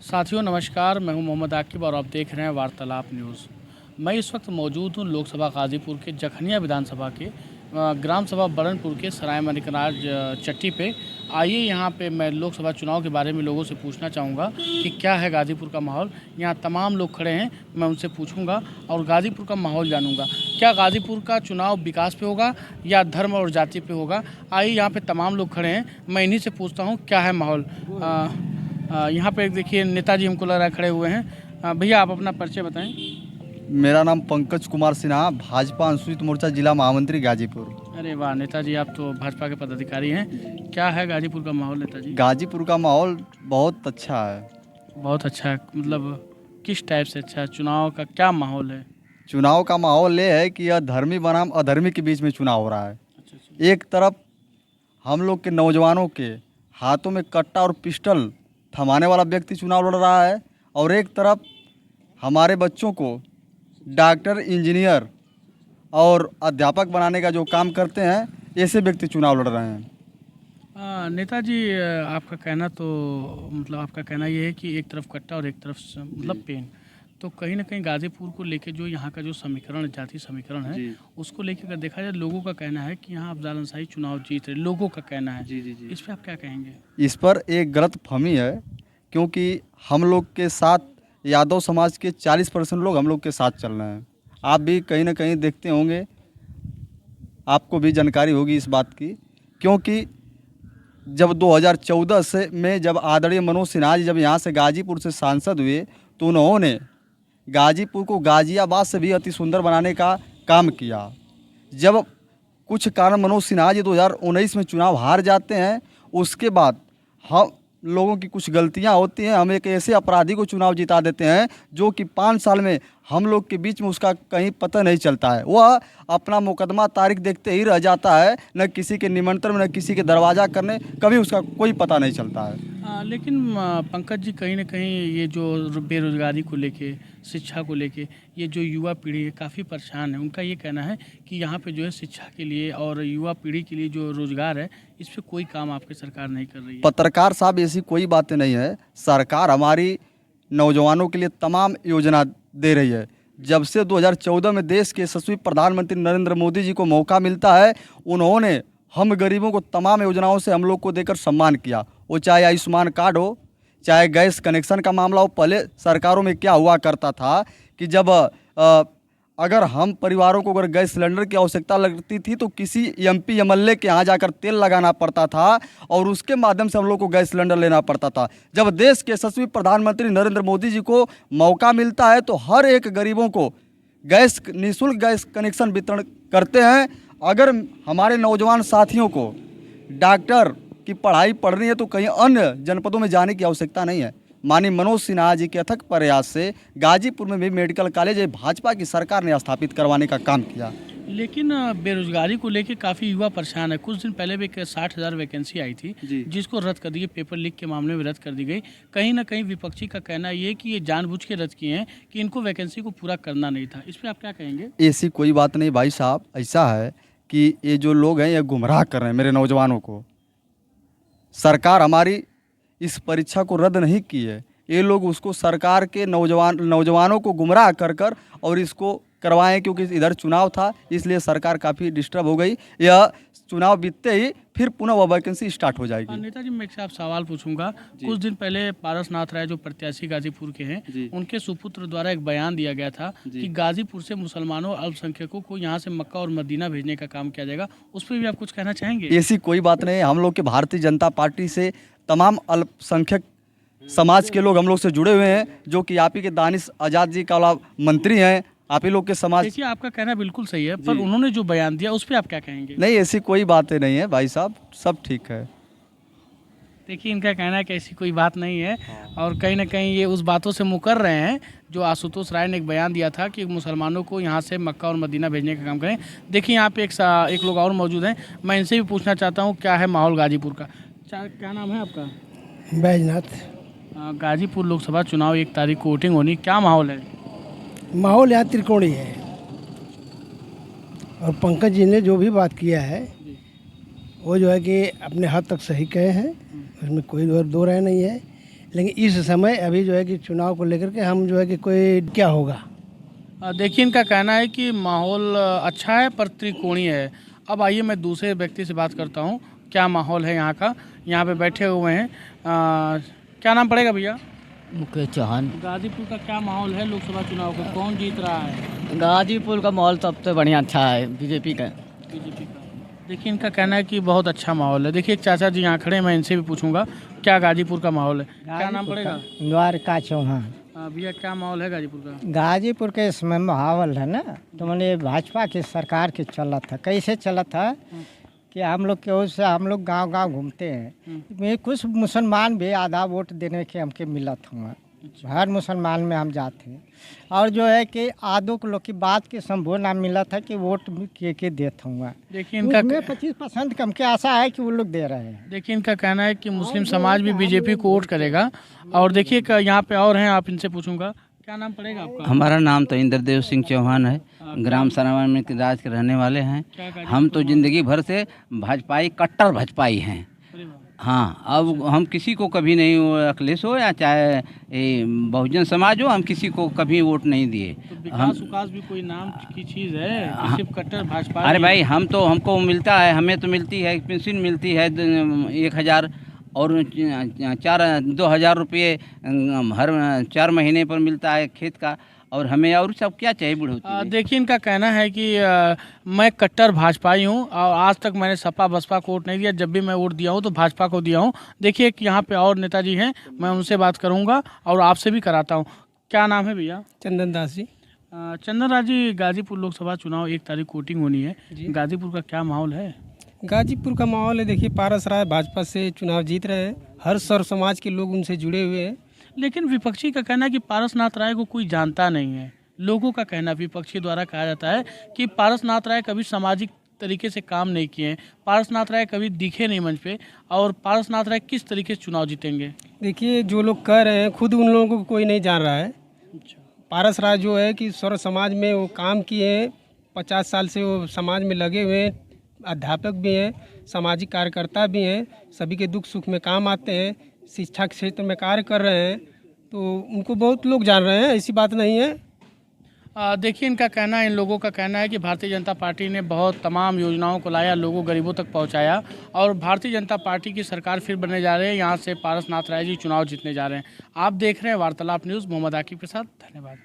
साथियों नमस्कार, मैं हूं मोहम्मद आकिब और आप देख रहे हैं वार्तालाप न्यूज़। मैं इस वक्त मौजूद हूं लोकसभा गाज़ीपुर के जखनिया विधानसभा के ग्राम सभा बरनपुर के सराय मणिकराज चट्टी पे। आइए यहां पे मैं लोकसभा चुनाव के बारे में लोगों से पूछना चाहूँगा कि क्या है गाज़ीपुर का माहौल। यहाँ तमाम लोग खड़े हैं, मैं उनसे पूछूँगा और गाज़ीपुर का माहौल जानूँगा। क्या गाज़ीपुर का चुनाव विकास पे होगा या धर्म और जाति पे होगा? आइए यहाँ पे तमाम लोग खड़े हैं, मैं इन्हीं से पूछता हूँ क्या है माहौल। यहाँ पे एक देखिए नेताजी हमको लग रहा है खड़े हुए हैं। भैया आप अपना परिचय बताएं। मेरा नाम पंकज कुमार सिन्हा, भाजपा अनुसूचित मोर्चा जिला महामंत्री गाजीपुर। अरे वाह नेताजी, आप तो भाजपा के पदाधिकारी हैं। क्या है गाजीपुर का माहौल नेताजी? गाजीपुर का माहौल बहुत अच्छा है। बहुत अच्छा है, मतलब किस टाइप से अच्छा है? चुनाव का क्या माहौल है? चुनाव का माहौल ये है कि अधर्मी बनाम अधर्मी के बीच में चुनाव हो रहा है। अच्छा। एक तरफ हम लोग के नौजवानों के हाथों में कट्टा और पिस्टल थमाने वाला व्यक्ति चुनाव लड़ रहा है और एक तरफ हमारे बच्चों को डॉक्टर, इंजीनियर और अध्यापक बनाने का जो काम करते हैं ऐसे व्यक्ति चुनाव लड़ रहे हैं। नेताजी आपका कहना तो मतलब आपका कहना ये है कि एक तरफ कट्टा और एक तरफ मतलब पेन। तो कहीं ना कहीं गाज़ीपुर को लेके जो यहाँ का जो समीकरण, जाति समीकरण है, उसको लेके अगर देखा जाए, लोगों का कहना है कि यहाँ अफजल अंसारी चुनाव जीत रहे, लोगों का कहना है। जी। इस पे आप क्या कहेंगे? इस पर एक गलत फहमी है, क्योंकि हम लोग के साथ यादव समाज के 40% लोग हम लोग के साथ चल रहे हैं। आप भी कहीं ना कहीं देखते होंगे, आपको भी जानकारी होगी इस बात की, क्योंकि जब 2014 में जब आदरणीय मनोज सिन्हा जी जब यहाँ से गाजीपुर से सांसद हुए तो उन्होंने गाजीपुर को गाजियाबाद से भी अति सुंदर बनाने का काम किया। जब कुछ कारण मनोज सिन्हा जी 2019 में चुनाव हार जाते हैं, उसके बाद हम लोगों की कुछ गलतियां होती हैं, हम एक ऐसे अपराधी को चुनाव जिता देते हैं जो कि 5 साल में हम लोग के बीच में उसका कहीं पता नहीं चलता है। वह अपना मुकदमा तारीख देखते ही रह जाता है, न किसी के निमंत्रण में न किसी के दरवाज़ा करने, कभी उसका कोई पता नहीं चलता है। लेकिन पंकज जी, कहीं ना कहीं ये जो बेरोजगारी को लेके, शिक्षा को लेके, ये जो युवा पीढ़ी है काफ़ी परेशान है। उनका ये कहना है कि यहाँ पे जो है शिक्षा के लिए और युवा पीढ़ी के लिए जो रोजगार है, इस पे कोई काम आपकी सरकार नहीं कर रही है। पत्रकार साहब, ऐसी कोई बातें नहीं है। सरकार हमारी नौजवानों के लिए तमाम योजना दे रही है। जब से 2014 में देश के यशस्वी प्रधानमंत्री नरेंद्र मोदी जी को मौका मिलता है, उन्होंने हम गरीबों को तमाम योजनाओं से हम लोग को देकर सम्मान किया। वो चाहे आयुष्मान कार्ड हो, चाहे गैस कनेक्शन का मामला हो। पहले सरकारों में क्या हुआ करता था कि जब अगर हम परिवारों को अगर गैस सिलेंडर की आवश्यकता लगती थी तो किसी एमपी एमएलए के यहाँ जाकर तेल लगाना पड़ता था और उसके माध्यम से हम लोग को गैस सिलेंडर लेना पड़ता था। जब देश के यशस्वी प्रधानमंत्री नरेंद्र मोदी जी को मौका मिलता है तो हर एक गरीबों को निःशुल्क गैस कनेक्शन वितरण करते हैं। अगर हमारे नौजवान साथियों को डॉक्टर की पढ़ाई पढ़नी है तो कहीं अन्य जनपदों में जाने की आवश्यकता नहीं है। माननीय मनोज सिन्हा जी के अथक प्रयास से गाजीपुर में भी मेडिकल कॉलेज भाजपा की सरकार ने स्थापित करवाने का काम किया। लेकिन बेरोजगारी को लेके काफ़ी युवा परेशान है। कुछ दिन पहले भी 60,000 वैकेंसी आई थी, जिसको रद्द कर दी गई, पेपर लीक के मामले में रद्द कर दी गई। कहीं ना कहीं विपक्षी का कहना ये कि ये जानबूझ के रद्द किए हैं कि इनको वैकेंसी को पूरा करना नहीं था। इस पर आप क्या कहेंगे? ऐसी कोई बात नहीं भाई साहब। ऐसा है कि ये जो लोग हैं ये गुमराह कर रहे हैं मेरे नौजवानों को। सरकार हमारी इस परीक्षा को रद्द नहीं की है, ये लोग उसको सरकार के नौजवानों को गुमराह कर कर और इसको करवाएं, क्योंकि इधर चुनाव था इसलिए सरकार काफ़ी डिस्टर्ब हो गई। यह चुनाव बीतते ही फिर पुनः वह वैकेंसी स्टार्ट हो जाएगी। नेताजी, मैं एक सवाल पूछूंगा। कुछ दिन पहले पारसनाथ राय जो प्रत्याशी गाजीपुर के हैं, उनके सुपुत्र द्वारा एक बयान दिया गया था कि गाजीपुर से मुसलमानों अल्पसंख्यकों को यहाँ से मक्का और मदीना भेजने का काम किया जाएगा। उस पर भी आप कुछ कहना चाहेंगे? ऐसी कोई बात नहीं है। हम लोग के भारतीय जनता पार्टी से तमाम अल्पसंख्यक समाज के लोग हम लोग से जुड़े हुए हैं, जो कि आप ही के दानिश आज़ाद जी का मंत्री हैं। आप ही लोग के समाज। देखिए, आपका कहना बिल्कुल सही है, पर उन्होंने जो बयान दिया उस पर आप क्या कहेंगे? नहीं, ऐसी कोई बातें नहीं है भाई साहब, सब ठीक है। देखिए, इनका कहना है कि ऐसी कोई बात नहीं है और कहीं ना कहीं ये उस बातों से मुकर रहे हैं जो आशुतोष राय ने एक बयान दिया था कि मुसलमानों को यहाँ से मक्का और मदीना भेजने का काम करें। देखिए, यहाँ पे एक लोग और मौजूद हैं, मैं इनसे भी पूछना चाहता हूँ क्या है माहौल गाजीपुर का। क्या नाम है आपका? बैजनाथ। गाजीपुर लोकसभा चुनाव 1 तारीख को वोटिंग होनी, क्या माहौल है? माहौल यहाँ त्रिकोणीय है और पंकज जी ने जो भी बात किया है वो जो है कि अपने हद तक सही कहे हैं, उसमें कोई दो राय नहीं है। लेकिन इस समय अभी जो है कि चुनाव को लेकर के हम जो है कि कोई क्या होगा। देखिए, इनका कहना है कि माहौल अच्छा है पर त्रिकोणीय है। अब आइए मैं दूसरे व्यक्ति से बात करता हूँ, क्या माहौल है यहाँ का। यहाँ पे बैठे हुए हैं। क्या नाम पड़ेगा भैया? मुकेश चौहान। गाजीपुर का क्या माहौल है लोकसभा चुनाव का, कौन जीत रहा है? गाजीपुर का माहौल सबसे बढ़िया अच्छा है बीजेपी का। बीजेपी का। देखिए, इनका कहना है कि बहुत अच्छा माहौल है। देखिए, एक चाचा जी यहाँ खड़े हैं, मैं इनसे भी पूछूंगा क्या गाजीपुर का माहौल है। क्या नाम पड़ेगा? द्वारका चौहान। भैया, क्या माहौल है गाजीपुर का? गाजीपुर के इसमें माहौल है ना, तो मैंने भाजपा की सरकार की चला था। कैसे चला था कि हम लोग के ओर से हम लोग गांव-गांव घूमते हैं। में कुछ मुसलमान भी आधा वोट देने के हमके मिला था। हर मुसलमान में हम जाते हैं और जो है कि आधो को लोग की बात के संभावना मिला था कि वोट के देता हूँ। देखिए, इनका 25% कम के आशा है कि वो लोग दे रहे हैं। देखिए, इनका कहना है कि मुस्लिम समाज भी बीजेपी को वोट करेगा। और देखिए, यहाँ पे और हैं, आप इनसे पूछूंगा क्या नाम पड़ेगा आपका? हमारा नाम तो इंद्रदेव सिंह चौहान है। ग्राम सरावन में राज के रहने वाले हैं। हम तो जिंदगी भर से भाजपाई, कट्टर भाजपाई हैं। हाँ, अब हम किसी को कभी नहीं, अखिलेश हो या चाहे बहुजन समाज हो, हम किसी को कभी वोट नहीं दिए। तो विकास उकास भी कोई नाम की चीज़ है कि सिर्फ कट्टर भाजपा? अरे भाई, हमको मिलता है, हमें तो मिलती है, पेंशन मिलती है 1000 और 2,000 रुपये हर 4 महीने पर मिलता है खेत का। और हमें और सब क्या चाहिए बुढ़ौती? देखिए, इनका कहना है कि मैं कट्टर भाजपाई हूँ और आज तक मैंने सपा बसपा को वोट नहीं दिया। जब भी मैं वोट दिया हूँ तो भाजपा को दिया हूँ। देखिए, एक यहाँ पे और नेताजी हैं, मैं उनसे बात करूँगा और आपसे भी कराता हूँ। क्या नाम है भैया? चंदन दास जी। चंदन राज जी, गाजीपुर लोकसभा चुनाव 1 तारीख को वोटिंग होनी है। गाजीपुर का क्या माहौल है? गाजीपुर का माहौल है, देखिए पारस राय भाजपा से चुनाव जीत रहे हैं। हर सर्व समाज के लोग उनसे जुड़े हुए हैं। लेकिन विपक्षी का कहना है कि पारसनाथ राय को कोई जानता नहीं है। लोगों का कहना, विपक्षी द्वारा कहा जाता है कि पारसनाथ राय कभी सामाजिक तरीके से काम नहीं किए हैं, पारसनाथ राय कभी दिखे नहीं मंच पे, और पारसनाथ राय किस तरीके से चुनाव जीतेंगे? देखिए, जो लोग कह रहे हैं खुद उन लोगों को कोई नहीं जान रहा है। पारस राय जो है कि सर्व समाज में वो काम किए हैं, 50 साल से वो समाज में लगे हुए हैं। अध्यापक भी हैं, सामाजिक कार्यकर्ता भी हैं, सभी के दुख सुख में काम आते हैं, शिक्षा के क्षेत्र में कार्य कर रहे हैं, तो उनको बहुत लोग जान रहे हैं, ऐसी बात नहीं है। देखिए, इनका कहना है, इन लोगों का कहना है कि भारतीय जनता पार्टी ने बहुत तमाम योजनाओं को लाया, लोगों गरीबों तक पहुंचाया और भारतीय जनता पार्टी की सरकार फिर बनने जा रही है। यहाँ से पारसनाथ राय जी चुनाव जीतने जा रहे हैं। आप देख रहे हैं वार्तालाप न्यूज़, मोहम्मद आकिब के साथ। धन्यवाद।